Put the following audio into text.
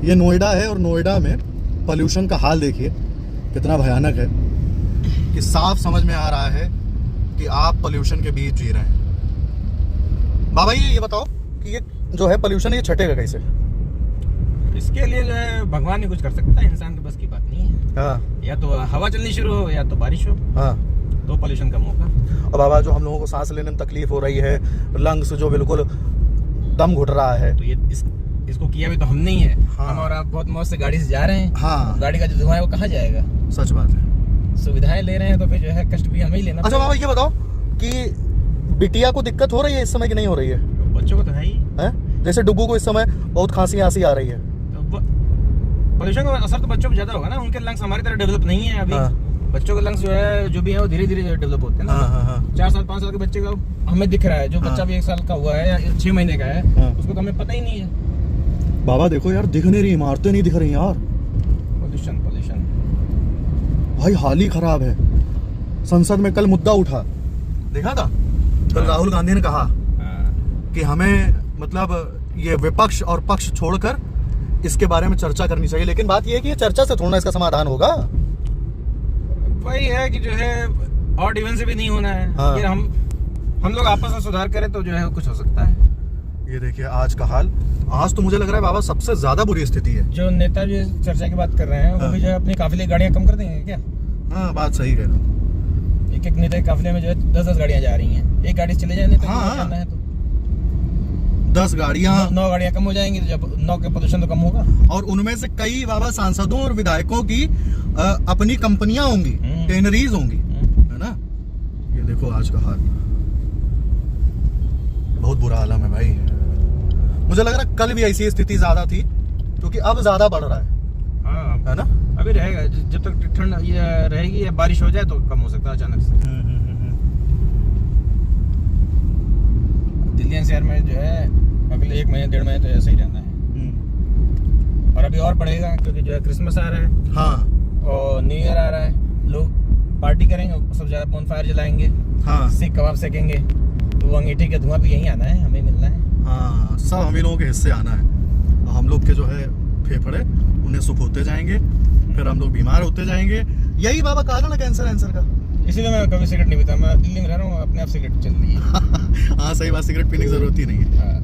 ये नोएडा है और नोएडा में पोल्यूशन का हाल देखिए कितना भयानक है कि साफ समझ में आ रहा है कि आप पोल्यूशन के बीच जी रहे हैं। बाबा ये बताओ कि ये जो है पोल्यूशन ये छटेगा कैसे? इसके लिए जो है भगवान ही कुछ कर सकता है, इंसान के बस की बात नहीं है। हाँ या तो हवा चलनी शुरू हो या तो बारिश हो, हाँ, तो पोल्यूशन कम होगा। और बाबा जो हम लोगों को सांस लेने में तकलीफ हो रही है, लंग्स जो बिल्कुल दम घुट रहा है, तो ये इसको किया भी तो हम नहीं है। हाँ। हम और आप बहुत मौज से गाड़ी से जा रहे हैं। हाँ गाड़ी का जो धुआं है वो कहाँ जाएगा? सच बात है। सुविधाएं ले रहे हैं तो फिर जो है कष्ट भी हमें ही लेना। अच्छा बाबा ये बताओ कि बिटिया को दिक्कत हो रही है इस समय कि नहीं हो रही है? बच्चों को तो है ही है? जैसे डुग्गू को इस समय बहुत खांसी आ रही है, तो पोल्यूशन का असर तो बच्चों पे ज्यादा होगा ना। उनके लंग्स हमारी तरह डेवलप नहीं है अभी। हाँ। बच्चों के लंग्स जो है जो भी है वो धीरे धीरे डेवलप होते हैं ना। हाँ, हाँ, हाँ। 4 साल 5 साल के बच्चे का हमें दिख रहा है, जो बच्चा भी 1 साल का हुआ है या 6 महीने का है, हाँ। उसको तो हमें पता ही नहीं है। बाबा देखो यार, दिख नहीं रही, इमारतें नहीं दिख रही यार। पोल्यूशन भाई हाल ही खराब है। संसद में कल मुद्दा उठा, देखा था कल हाँ। राहुल गांधी ने कहा कि हमें मतलब ये विपक्ष और पक्ष छोड़कर इसके बारे में चर्चा करनी चाहिए। लेकिन बात ये है कि ये चर्चा से थोड़ा इसका समाधान होगा। वही है कि जो है और इवन से भी नहीं होना है। हाँ। ये हम लोग आपस में सुधार करें तो जो है कुछ हो सकता है। ये देखिए आज का हाल। आज तो मुझे लग रहा है बाबा सबसे ज्यादा बुरी स्थिति है। जो नेता जो चर्चा की बात कर रहे हैं वो हाँ। भी जो है अपनी काफिले गाड़ियां कम कर देंगे क्या? हाँ बात सही कह रहे हो। एक नेता के काफिले में जो है 10-10 गाड़ियां जा रही हैं। एक गाड़ी से चले जाए तो हाँ। जाना है तो 10 गाड़ियां 9 गाड़ियां कम हो जाएंगी, तो जब 9 का प्रदूषण तो कम होगा। और उनमें से कई बाबा सांसदों और विधायकों की अपनी कंपनियां होंगी, टेनरीज होंगी, है ना। ये देखो आज का हाल, बहुत बुरा हाल है भाई। मुझे लग रहा है कल भी ऐसी स्थिति ज्यादा थी क्योंकि अब ज्यादा बढ़ रहा है, हाँ है ना। अभी रहेगा जब तक ठंड ये रहेगी या बारिश हो जाए तो कम हो सकता है अचानक से। दिल्ली एनसीआर में जो है अगले 1 महीने 1.5 महीने तो ऐसा ही रहना है। और अभी और बढ़ेगा क्योंकि जो है क्रिसमस आ रहा है। हाँ और न्यू ईयर आ रहा है, लोग पार्टी करेंगे, सब ज्यादा बोनफायर जलाएंगे, हाँ सीख कबाब सेकेंगे, तो वो अंगीठी का धुआं भी यहीं आना है, हमें मिलना है। हाँ, सब हम ही लोगों के हिस्से आना है। हम लोग के जो है फेफड़े उन्हें सुख होते जाएंगे, फिर हम लोग बीमार होते जाएंगे। यही बाबा कारण है कैंसर का। इसीलिए मैं कभी सिगरेट नहीं पीता। मैं दिल्ली में रह रहा हूँ, अपने आप सिगरेट चल रही है। हाँ सही बात, सिगरेट पीने की जरूरत ही नहीं है। हाँ।